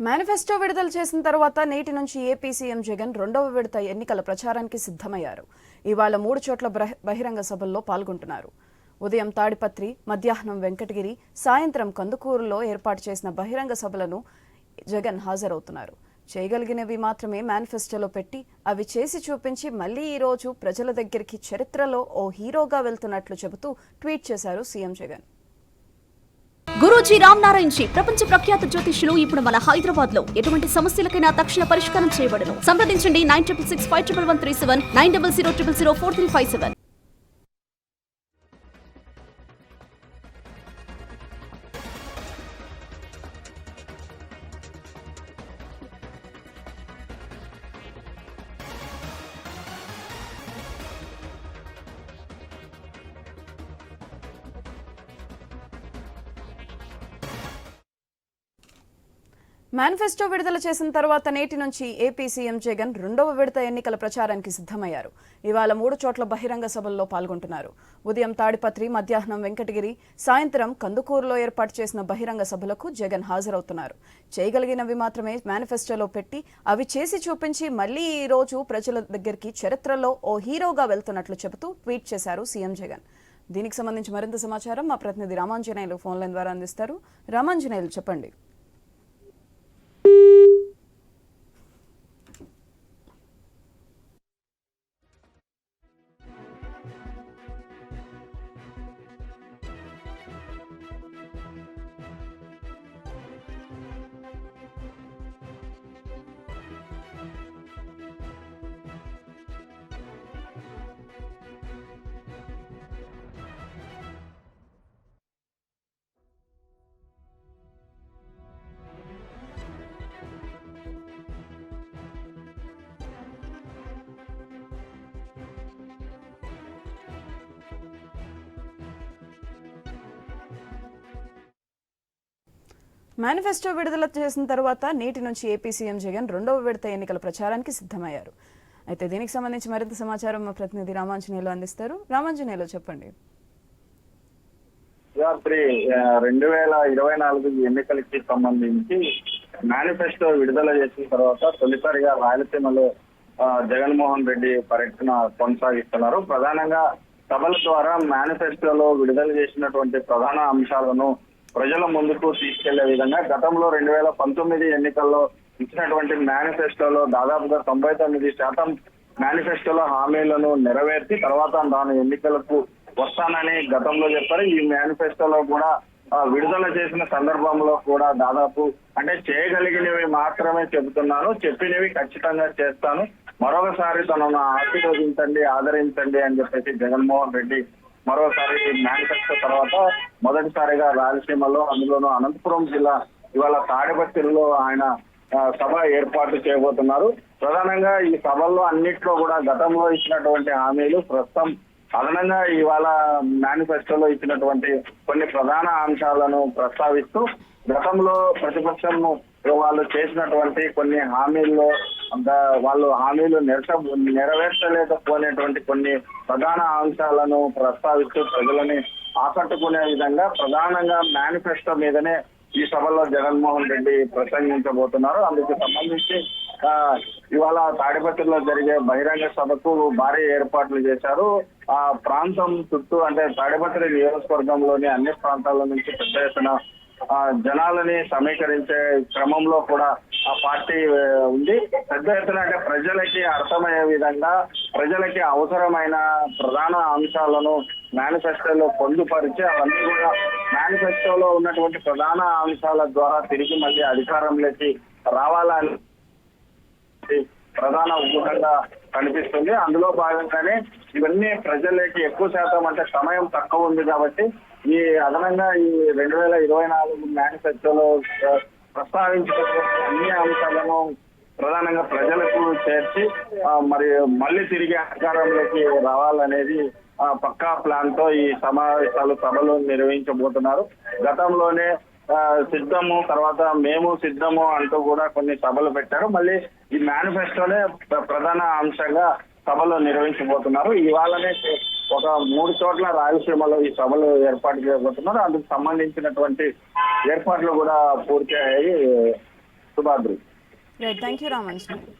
Manifesto విడుదల చేసిన తర్వాత నేటి నుంచి ఏపీ సీఎం జగన్ రెండవ విడత ఎన్నికల ప్రచారానికి సిద్ధమయ్యారు. ఇవాళ 3 చోట్ల బహిరంగ సభల్లో పాల్గొంటున్నారు. ఉదయం తాడిపత్రి, మధ్యాహ్నం వెంకటగిరి, సాయంత్రం కందుకూరులో ఏర్పాటు చేసిన బహిరంగ సభలను జగన్ హాజరవుతున్నారు. చేయగలిగినవి మాత్రమే మేనిఫెస్టోలో పెట్టి అవి చేసి చూపించి మళ్లీ ఈ రోజు ప్రజల దగ్గరికి చరిత్రలో ఓ హీరోగా వెళ్తున్నట్లు చెబుతూ ట్వీట్ చేశారు సీఎం జగన్. గురూజీ రామ్ నారాయణ్ జీ ప్రపంచ ప్రఖ్యాత జ్యోతిష్యులు ఇప్పుడు మన హైదరాబాద్ లో ఎటువంటి సమస్యలకైనా తక్షణ పరిష్కారం చేయబడును. సంప్రదించండి 96651137 9000004357. మేనిఫెస్టో విడుదల చేసిన తర్వాత నేటి నుంచి ఏపీ సీఎం జగన్ రెండవ విడత ఎన్నికల ప్రచారానికి సిద్ధమయ్యారు. ఇవాళ 3 చోట్ల బహిరంగ సభల్లో పాల్గొంటున్నారు. ఉదయం తాడిపత్రి, మధ్యాహ్నం వెంకటగిరి, సాయంత్రం కందుకూరులో ఏర్పాటు చేసిన బహిరంగ సభలకు జగన్ హాజరవుతున్నారు. చేయగలిగినవి మాత్రమే మేనిఫెస్టోలో పెట్టి అవి చేసి చూపించి మళ్లీ ఈ రోజు ప్రజల దగ్గరికి చరిత్రలో ఓ హీరోగా వెళ్తున్నట్లు చెబుతూ ట్వీట్ చేశారు సీఎం జగన్. దీనికి సంబంధించి మరింత సమాచారం మా ప్రతినిధి రామాంజనేయులు ఫోన్ లైన్ ద్వారా అందిస్తారు. రామాంజనేయులు, చెప్పండి. మేనిఫెస్టో విడుదల చేసిన తర్వాత నేటి నుంచి ఏపీ సీఎం జగన్ రెండవ విడత ఎన్నికల ప్రచారానికి సిద్ధమయ్యారు. అయితే దీనికి సంబంధించి మరింత సమాచారం మా ప్రతినిధి రామాంజనేయులు అందిస్తారు. రామాంజనేయులు, చెప్పండి. 2024 ఎన్నికలకి సంబంధించి మేనిఫెస్టో విడుదల చేసిన తర్వాత తొలిసారిగా రాయలసీమలో జగన్మోహన్ రెడ్డి పర్యటన కొనసాగిస్తున్నారు. ప్రధానంగా సభల ద్వారా మేనిఫెస్టోలో విడుదల చేసినటువంటి ప్రధాన అంశాలను ప్రజల ముందుకు తీసుకెళ్లే విధంగా గతంలో 2019 ఎన్నికల్లో ఇచ్చినటువంటి మేనిఫెస్టోలో దాదాపుగా 99% మేనిఫెస్టోలో హామీలను నెరవేర్చి తర్వాత తాను ఎన్నికలకు వస్తానని గతంలో చెప్పారు. ఈ మేనిఫెస్టోలో కూడా విడుదల చేసిన సందర్భంలో కూడా దాదాపు అంటే చేయగలిగినవి మాత్రమే చెబుతున్నాను, చెప్పినవి ఖచ్చితంగా చేస్తాను, మరొకసారి తనను ఆశీర్వదించండి, ఆదరించండి అని చెప్పేసి జగన్మోహన్ రెడ్డి మరోసారి మేనిఫెస్టో తర్వాత మొదటిసారిగా రాయలసీమలో, అందులోనూ అనంతపురం జిల్లా ఇవాళ తాడిపత్రిలో ఆయన సభ ఏర్పాటు చేయబోతున్నారు. ప్రధానంగా ఈ సభల్లో అన్నిట్లో కూడా గతంలో ఇచ్చినటువంటి హామీలు ప్రస్తుతం అదనంగా ఇవాళ మేనిఫెస్టోలో ఇచ్చినటువంటి కొన్ని ప్రధాన అంశాలను ప్రస్తావిస్తూ గతంలో ప్రతిపక్షం వాళ్ళు చేసినటువంటి కొన్ని హామీల్లో వాళ్ళు హామీలు నెరవేర్చలేకపోయినటువంటి కొన్ని ప్రధాన అంశాలను ప్రస్తావిస్తూ ప్రజలని ఆకట్టుకునే విధంగా ప్రధానంగా మేనిఫెస్టో మీదనే ఈ సభలో జగన్మోహన్ రెడ్డి ప్రసంగించబోతున్నారు. అందుకు సంబంధించి ఇవాళ తాడిపత్రిలో జరిగే బహిరంగ సభకు భారీ ఏర్పాట్లు చేశారు. ఆ ప్రాంతం చుట్టూ అంటే తాడిపత్రి నియోజకవర్గంలోని అన్ని ప్రాంతాల నుంచి పెద్ద ఎత్తున జనాలని సమీకరించే క్రమంలో కూడా ఆ పార్టీ ఉంది. పెద్ద ఎత్తున అంటే ప్రజలకి అర్థమయ్యే విధంగా ప్రజలకి అవసరమైన ప్రధాన అంశాలను మేనిఫెస్టోలో పొందుపరిచి అవన్నీ కూడా మేనిఫెస్టోలో ఉన్నటువంటి ప్రధాన అంశాల ద్వారా తిరిగి మళ్ళీ అధికారంలోకి రావాలని ప్రధాన ఉద్దేశంగా కనిపిస్తుంది. అందులో భాగంగానే ఇవన్నీ ప్రజలకి ఎక్కువ శాతం అంటే సమయం తక్కువ ఉంది కాబట్టి ఈ అదనంగా ఈ 2024 మేనిఫెస్టోలో ప్రస్తావించినటువంటి అన్ని అంశాలను ప్రధానంగా ప్రజలకు చేర్చి మరి మళ్ళీ తిరిగి అధికారంలోకి రావాలనేది పక్కా ప్లాన్ తో ఈ సభలు నిర్వహించబోతున్నారు. గతంలోనే సిద్ధము, తర్వాత మేము సిద్ధము అంటూ కూడా కొన్ని సభలు పెట్టారు. మళ్ళీ ఈ మేనిఫెస్టోనే ప్రధాన అంశంగా సభలు నిర్వహించబోతున్నారు. ఇవాళనే ఒక 3 చోట్ల రాయలసీమలో ఈ సభలు ఏర్పాటు చేయబోతున్నారు. అందుకు సంబంధించినటువంటి ఏర్పాట్లు కూడా పూర్తి అయ్యాయి. శుభ Simhadri. Right, thank you Ramanjaneyulu.